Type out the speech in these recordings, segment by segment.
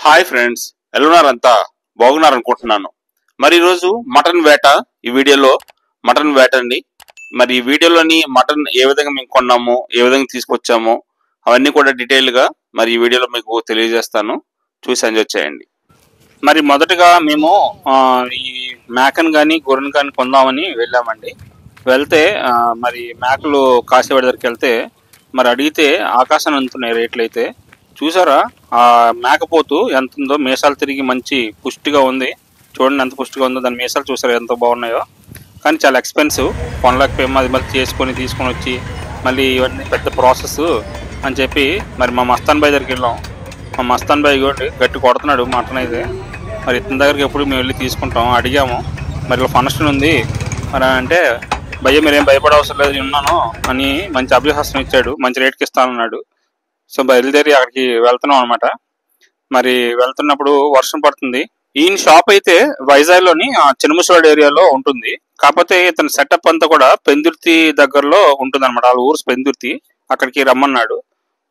Hi friends, ఎలా ఉన్నారంతా? బాగున్నారనుకుంటున్నాను. మరి ఈరోజు మటన్ వేట. ఈ వీడియోలో మటన్ వేట అండి. మరి ఈ వీడియోలోని మటన్ ఏ విధంగా మేము కొన్నాము, ఏ విధంగా తీసుకొచ్చాము, అవన్నీ కూడా డీటెయిల్గా మరి ఈ వీడియోలో మీకు తెలియజేస్తాను. చూసి ఎంజాయ్ చేయండి. మరి మొదటగా మేము ఈ మేకను కానీ గొర్రెను కానీ కొందామని వెళ్ళామండి. వెళ్తే మరి మేకలు కాసేవాడి దగ్గరికి వెళ్తే మరి అడిగితే ఆకాశాన్ని అందుతున్నాయి రేట్లు. అయితే చూసారా ఆ మేకపోతు ఎంత ఉందో, మీసాలు తిరిగి మంచి పుష్టిగా ఉంది. చూడండి ఎంత పుష్టిగా ఉందో, దాని మీసాలు చూసారా ఎంత బాగున్నాయో. కానీ చాలా ఎక్స్పెన్సివ్, కొనలేకపోయాము. అది మళ్ళీ తీసుకొని వచ్చి మళ్ళీ ఇవన్నీ పెద్ద ప్రాసెస్ అని చెప్పి మరి మా మస్తాన్ బాయ్ దగ్గరికి వెళ్ళాం. మా మస్తాన్ బాయ్ కూడా గట్టి కొడుతున్నాడు మటన్ అయితే. మరి ఇతని దగ్గరికి ఎప్పుడు మేము వెళ్ళి తీసుకుంటాం. అడిగాము మరి ఇలా ఫంక్షన్ ఉంది మరి అంటే, భయ్య మీరేం భయపడే అవసరం లేదు, ఉన్నాను అని మంచి అభ్యహస్తం ఇచ్చాడు. మంచి రేట్కి ఇస్తానన్నాడు. సో బయలుదేరి అక్కడికి వెళ్తున్నాం అనమాట. మరి వెళ్తున్నప్పుడు వర్షం పడుతుంది. ఈయన షాప్ అయితే వైజాగ్లోని చినముసవాడ ఏరియాలో ఉంటుంది. కాకపోతే ఇతని సెటప్ అంతా కూడా పెందుర్తి దగ్గరలో ఉంటుంది అనమాట. వాళ్ళ ఊరు పెందుర్తి. అక్కడికి రమ్మన్నాడు.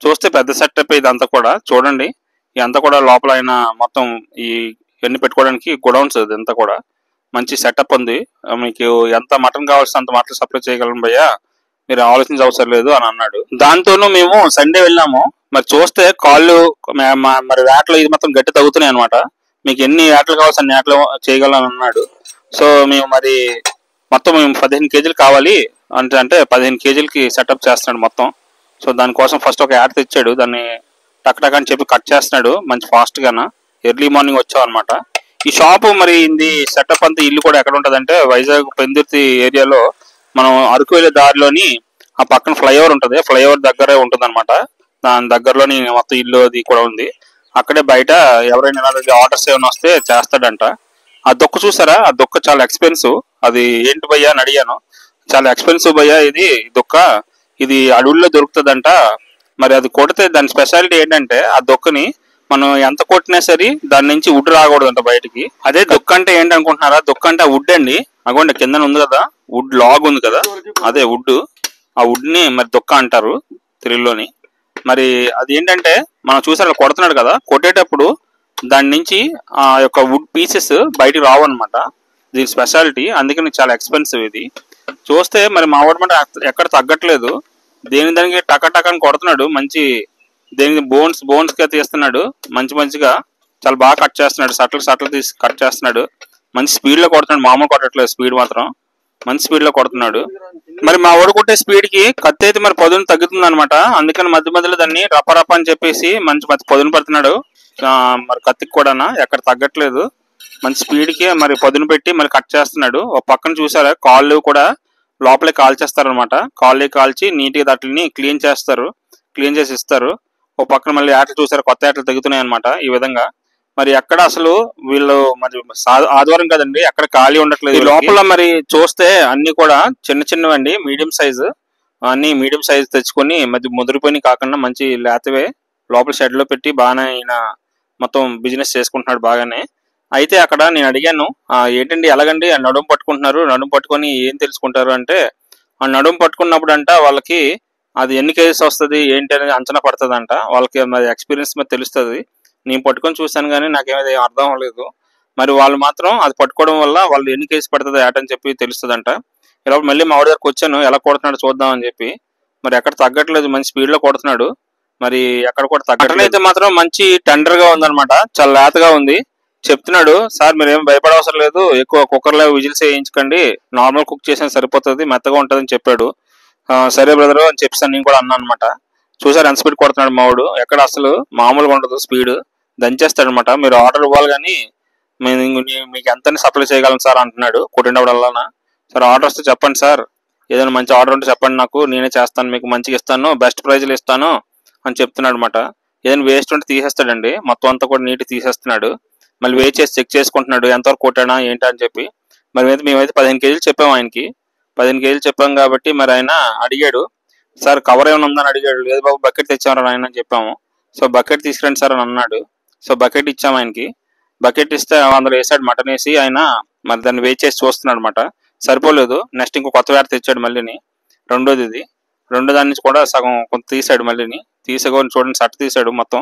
చూస్తే పెద్ద సెటప్ ఇదంతా కూడా. చూడండి ఇదంతా కూడా లోపల ఆయన మొత్తం ఇవన్నీ పెట్టుకోవడానికి గొడౌన్స్. ఇదంతా కూడా మంచి సెటప్ ఉంది. మీకు ఎంత మటన్ కావాల్సిన అంత మటన్ సప్లై చేయగలను భయ్యా, మీరు ఆలోచించే అవసరం లేదు అని అన్నాడు. దాంతోనూ మేము సండే వెళ్ళాము. మరి చూస్తే కాళ్ళు మరి వేటలు ఇది మొత్తం గట్టి తగ్గుతున్నాయి అనమాట. మీకు ఎన్ని వేటలు కావాల్సిన అన్ని వేటలు చేయగలను అన్నాడు. సో మేము మరి మొత్తం 15 కేజీలు కావాలి అంటే 15 కేజీలకి సెటప్ చేస్తున్నాడు మొత్తం. సో దానికోసం ఫస్ట్ ఒక యాడ్ తెచ్చాడు. దాన్ని టక్ అని చెప్పి కట్ చేస్తున్నాడు మంచి ఫాస్ట్ గాన. ఎర్లీ మార్నింగ్ వచ్చాం అనమాట. ఈ షాపు మరి ఇది సెటప్ అంతా ఇల్లు కూడా ఎక్కడ ఉంటుంది అంటే వైజాగ్ పెందుర్తి ఏరియాలో. మనం అరకు వెళ్ళే దారిలోని ఆ పక్కన ఫ్లైఓవర్ ఉంటుంది. ఫ్లైఓవర్ దగ్గరే ఉంటుంది అనమాట. దాని దగ్గరలోని మొత్తం ఇల్లు అది కూడా ఉంది. అక్కడే బయట ఎవరైనా ఆర్డర్స్ ఏమైనా వస్తే చేస్తాడంట. ఆ దొక్క చూసారా, ఆ దొక్క చాలా ఎక్స్పెన్సివ్. అది ఏంటి భయ్యా అని అడిగాను. చాలా ఎక్స్పెన్సివ్ భయ్యా ఇది దొక్క, ఇది అడవుల్లో దొరుకుతుందంట. మరి అది కొడితే దాని స్పెషాలిటీ ఏంటంటే ఆ దొక్కని మనం ఎంత కొట్టినా సరే దాని నుంచి వుడ్ రాకూడదంట బయటికి. అదే దొక్క అంటే ఏంటనుకుంటున్నారా? దొక్క అంటే ఆ వుడ్ అండి. అగోండి కింద ఉంది కదా వుడ్ లాగ్ ఉంది కదా, అదే వుడ్. ఆ వుడ్ ని మరి దొక్క అంటారు తెలుగులోని. మరి అది ఏంటంటే మనం చూసారు కొడుతున్నాడు కదా, కొట్టేటప్పుడు దాని నుంచి ఆ యొక్క వుడ్ పీసెస్ బయటికి రావు అనమాట. దీని స్పెషాలిటీ. అందుకని చాలా ఎక్స్పెన్సివ్ ఇది. చూస్తే మరి మా వాడు మాట ఎక్కడ తగ్గట్లేదు. దానికి టక అని కొడుతున్నాడు. మంచి దేనికి బోన్స్ గా తీస్తున్నాడు. మంచిగా చాలా బాగా కట్ చేస్తున్నాడు. సట్లు తీసి కట్ చేస్తున్నాడు. మంచి స్పీడ్ లో కొడుతున్నాడు. మామూలు కొట్టట్లేదు, స్పీడ్ మాత్రం మంచి స్పీడ్ లో కొడుతున్నాడు. మరి మా వాడు కొట్టే స్పీడ్ కి కత్తి అయితే మరి పొదును తగ్గుతుంది అనమాట. అందుకని మధ్యలో దాన్ని రప్ప అని చెప్పేసి మంచి పొదును పెడుతున్నాడు. మరి కత్తికి కూడా ఎక్కడ తగ్గట్లేదు. మంచి స్పీడ్ కి మరి పొదును పెట్టి మరి కట్ చేస్తున్నాడు. ఒక పక్కన చూసారా కాళ్ళు కూడా లోపలే కాల్చేస్తారు అనమాట. కాళ్ళు కాల్చి నీట్ గా వాటిని క్లీన్ చేసి ఇస్తారు. ఒక పక్కన మళ్ళీ ఆటలు చూసారు, కొత్త ఆటలు తగ్గుతున్నాయి అనమాట. ఈ విధంగా మరి ఎక్కడ అసలు వీళ్ళు మరి ఆదివారం కదండి, ఎక్కడ ఖాళీ ఉండట్లేదు. లోపల మరి చూస్తే అన్ని కూడా చిన్నవండి, మీడియం సైజు. అన్ని మీడియం సైజు తెచ్చుకొని మధ్య ముదిరిపోయి కాకుండా మంచి లేతవే లోపల షెడ్ లో పెట్టి బాగానే ఆయన మొత్తం బిజినెస్ చేసుకుంటున్నాడు బాగానే. అయితే అక్కడ నేను అడిగాను, ఏంటండి ఎలాగండి ఆ నడుము పట్టుకుంటున్నారు, నడుము పట్టుకొని ఏం తెలుసుకుంటారు అంటే, ఆ నడుము పట్టుకున్నప్పుడు అంట వాళ్ళకి అది ఎన్ని కేజెస్ వస్తుంది ఏంటి అనేది అంచనా పడుతుంది అంట. వాళ్ళకి మరి ఎక్స్పీరియన్స్ మీద తెలుస్తుంది. నేను పట్టుకొని చూశాను కానీ నాకేమైనా అర్థం అవ్వలేదు. మరి వాళ్ళు మాత్రం అది పట్టుకోవడం వల్ల వాళ్ళు ఎన్ని కేజీస్ పడుతుంది ఏటని చెప్పి తెలుస్తుందంట. ఇలా మళ్ళీ మా వాడి దగ్గరకు వచ్చాను, ఎలా కొడుతున్నాడు చూద్దాం అని చెప్పి. మరి ఎక్కడ తగ్గట్లేదు, మంచి స్పీడ్ లో కొడుతున్నాడు. మరి ఎక్కడ కూడా తగ్గట్లేదు. అయితే మాత్రం మంచి టెండర్ గా ఉందన్నమాట, చాలా లేతగా ఉంది. చెప్తున్నాడు, సార్ మీరు ఏం భయపడవసరం లేదు, ఎక్కువ కుక్కర్లో విజిల్స్ వేయించకండి, నార్మల్ కుక్ చేసినా సరిపోతుంది, మెత్తగా ఉంటుంది అని చెప్పాడు. సరే బ్రదర్ అని చెప్పేసి నేను కూడా అన్నాను అనమాట. చూసారు ఎంత స్పీడ్ కొడుతున్నాడు మావాడు, ఎక్కడ అసలు మామూలుగా ఉండదు స్పీడ్, దంచేస్తాడు అనమాట. మీరు ఆర్డర్ ఇవ్వాలి కానీ మీకు ఎంత సప్లై చేయగలను సార్ అంటున్నాడు కొట్టినప్పుడల్లా. సార్ ఆర్డర్ వస్తే చెప్పండి సార్, ఏదైనా మంచి ఆర్డర్ ఉంటే చెప్పండి నాకు, నేనే చేస్తాను, మీకు మంచిగా ఇస్తాను, బెస్ట్ ప్రైజ్లు ఇస్తాను అని చెప్తున్నాడు అనమాట. ఏదైనా వేస్ట్ ఉంటే తీసేస్తాడండి, మొత్తం అంతా కూడా నీట్ తీసేస్తున్నాడు. మళ్ళీ వెయిట్ చేసి చెక్ చేసుకుంటున్నాడు ఎంతవరకు కొట్టాడా ఏంటా అని చెప్పి. మరి మేమైతే 15 కేజీలు చెప్పాము ఆయనకి. 15 కేజీలు చెప్పాం కాబట్టి మరి ఆయన అడిగాడు, సార్ కవర్ ఏమైనా ఉందని అడిగాడు. లేదు బాబు బకెట్ తెచ్చామరా ఆయన అని చెప్పాము. సో బకెట్ తీసుకురండి సార్ అని అన్నాడు. సో బకెట్ ఇచ్చాము ఆయనకి. బకెట్ ఇస్తే అందులో వేసాడు మటన్ వేసి. ఆయన మరి దాన్ని వెయిట్ చేసి చూస్తున్నాడు అనమాట. సరిపోలేదు, నెక్స్ట్ ఇంకో కొత్త వేట తెచ్చాడు మళ్ళీని, రెండో దాని నుంచి కూడా సగం కొంత తీసాడు. మళ్ళీని తీసేకొని చూడండి సట్ తీసాడు మొత్తం.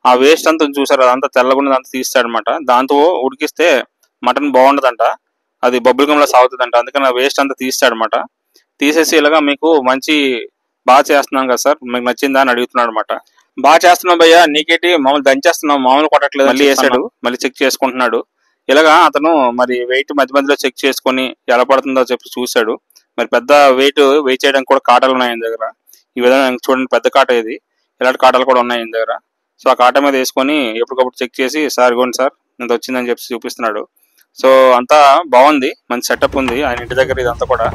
ఆ వేస్ట్ అంతా చూసారు, అదంతా తెల్లగుండదు అంతా తీస్తాడనమాట. దాంతో ఉడికిస్తే మటన్ బాగుండదంట, అది బబుల్ గమ్ లా సాగుతుందంట. అందుకని ఆ వేస్ట్ అంతా తీస్తాడనమాట. తీసేసి ఇలాగా మీకు మంచి బాగా చేస్తున్నాం కదా సార్, మీకు నచ్చిందా అని అడుగుతున్నాడు అనమాట. బాగా చేస్తున్నావు భయ్యా, నీకేంటి మామూలు దంచేస్తున్నావు, మామూలు కొట్టట్లేదు. మళ్ళీ వేసాడు, మళ్ళీ చెక్ చేసుకుంటున్నాడు. ఇలాగా అతను మరి వెయిట్ మధ్య మధ్యలో చెక్ చేసుకొని ఎలా పడుతుందో చెప్పి చూశాడు. మరి పెద్ద వెయిట్ చేయడానికి కూడా కాటాలు ఉన్నాయి ఆయన దగ్గర. ఈ విధంగా చూడండి, పెద్ద కాట ఇది, ఇలాంటి కాటాలు కూడా ఉన్నాయి ఆయన దగ్గర. సో ఆ కాట మీద వేసుకొని ఎప్పటికప్పుడు చెక్ చేసి, సార్ ఇవ్వండి సార్ ఇంత వచ్చిందని చెప్పి చూపిస్తున్నాడు. సో అంతా బాగుంది, మంచి సెటప్ ఉంది ఆయన ఇంటి దగ్గర ఇదంతా కూడా.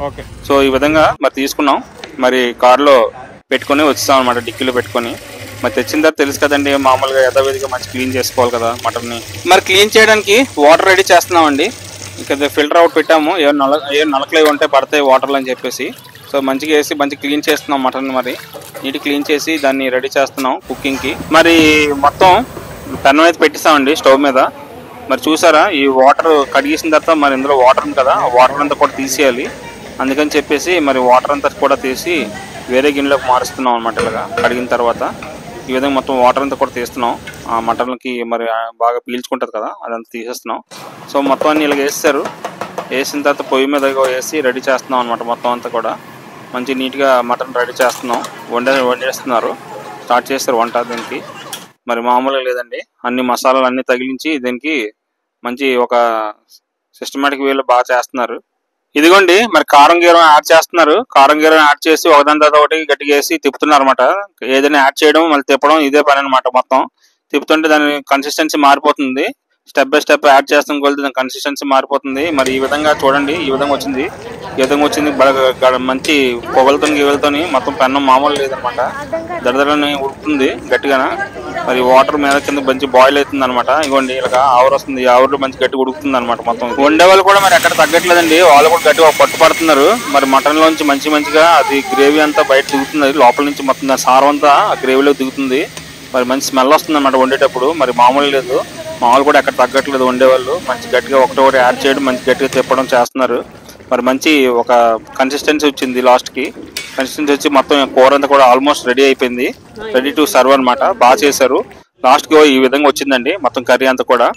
సో ఈ విధంగా మరి తీసుకున్నాం, మరి కారులో పెట్టుకొని వచ్చాం అనమాట, డిక్కీలో పెట్టుకొని. మరి తెచ్చిన తర్వాత తెలుసు కదండి, మామూలుగా యథావిధిగా మంచి క్లీన్ చేసుకోవాలి కదా మటన్ని. మరి క్లీన్ చేయడానికి వాటర్ రెడీ చేస్తున్నామండి. ఇంకా ఫిల్టర్ అవుట్ పెట్టాము, ఏ నలకలు ఏవి ఉంటే పడతాయి వాటర్లు అని చెప్పేసి. సో మంచిగా వేసి మంచి క్లీన్ చేస్తున్నాం మటన్, మరి నీట్ క్లీన్ చేసి దాన్ని రెడీ చేస్తున్నాం కుకింగ్కి. మరి మొత్తం పెనం అయితే పెట్టిస్తామండి స్టవ్ మీద. మరి చూసారా, ఈ వాటర్ కడిగేసిన తర్వాత మరి ఇందులో వాటర్ ఉంది కదా, ఆ వాటర్ అంతా కూడా తీసేయాలి. అందుకని చెప్పేసి మరి వాటర్ అంతా కూడా తీసి వేరే గిన్నెలోకి మారుస్తున్నాం అనమాట. ఇలాగా కడిగిన తర్వాత ఈ విధంగా మొత్తం వాటర్ అంతా కూడా తీస్తున్నాం. ఆ మటన్కి మరి బాగా పీల్చుకుంటుంది కదా, అదంతా తీసేస్తున్నాం. సో మొత్తం అన్ని ఇలాగ వేస్తారు. వేసిన తర్వాత పొయ్యి మీద వేసి రెడీ చేస్తున్నాం అనమాట. మొత్తం అంతా కూడా మంచి నీట్గా మటన్ రెడీ చేస్తున్నాం. వండేస్తున్నారు, స్టార్ట్ చేస్తారు వంట దీనికి. మరి మామూలుగా లేదండి, అన్ని మసాలాలు అన్ని తగిలించి దీనికి మంచి ఒక సిస్టమేటిక్ వేలో బాగా చేస్తున్నారు. ఇదిగోండి మరి కారం గీరం యాడ్ చేస్తున్నారు. కారం గీరం యాడ్ చేసి ఒకదాని తర్వాత ఒకటి గట్టిగా వేసి తిప్పుతున్నారు అనమాట. ఏదైనా యాడ్ చేయడం మళ్ళీ తిప్పడం ఇదే పని అనమాట. మొత్తం తిప్పుతుంటే దాని కన్సిస్టెన్సీ మారిపోతుంది. స్టెప్ బై స్టెప్ యాడ్ చేస్తాం కొలితే దాని కన్సిస్టెన్సీ మారిపోతుంది. మరి ఈ విధంగా చూడండి, ఈ విధంగా వచ్చింది. ఈ విధంగా వచ్చింది, మంచి పొగలతో గివెలతోని మొత్తం పెన్నం మామూలు లేదనమాట. దడదడని ఉడుకుతుంది గట్టిగా. మరి వాటర్ మీద కింద మంచి బాయిల్ అవుతుంది అనమాట. ఇవ్వండి ఇలాగా ఆవిరి వస్తుంది, ఆవిరిలో మంచి గట్టి ఉడుకుతుంది అనమాట. మొత్తం వండే వాళ్ళు కూడా మరి ఎక్కడ తగ్గట్లేదండి, వాళ్ళు కూడా గట్టిగా పట్టుపడుతున్నారు. మరి మటన్ లోంచి మంచిగా అది గ్రేవీ అంతా బయట దిగుతుంది, లోపల నుంచి మొత్తం సారం అంతా ఆ గ్రేవీలో దిగుతుంది. మరి మంచి స్మెల్ వస్తుంది అన్నమాట వండేటప్పుడు. మరి మామూలు లేదు, మామూలు కూడా ఎక్కడ తగ్గట్లేదు వండేవాళ్ళు. మంచి గట్టిగా ఒకటి యాడ్ చేయడం, మంచి గట్టిగా తిప్పడం చేస్తున్నారు. మరి మంచి ఒక కన్సిస్టెన్సీ వచ్చింది లాస్ట్కి. కన్సిస్టెన్సీ వచ్చి మొత్తం కూర అంతా కూడా ఆల్మోస్ట్ రెడీ అయిపోయింది, రెడీ టు సర్వ్ అనమాట. బాగా చేశారు. లాస్ట్కి ఈ విధంగా వచ్చిందండి మొత్తం కర్రీ అంతా కూడా.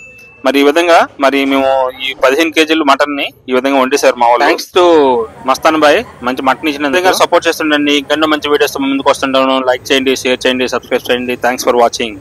మరి ఈ విధంగా మరి మేము ఈ 15 కేజీలు మటన్ ని ఈ విధంగా వండేశారు మా వాళ్ళు. థ్యాంక్స్ టు మస్తాన్ బాయ్, మంచి మటన్ ఇచ్చిన సపోర్ట్ చేస్తుండండి. ఇంకా మంచి వీడియోస్ ముందుకు వస్తుంటాను. లైక్ చేయండి, షేర్ చేయండి, సబ్స్క్రైబ్ చేయండి. Thanks for watching.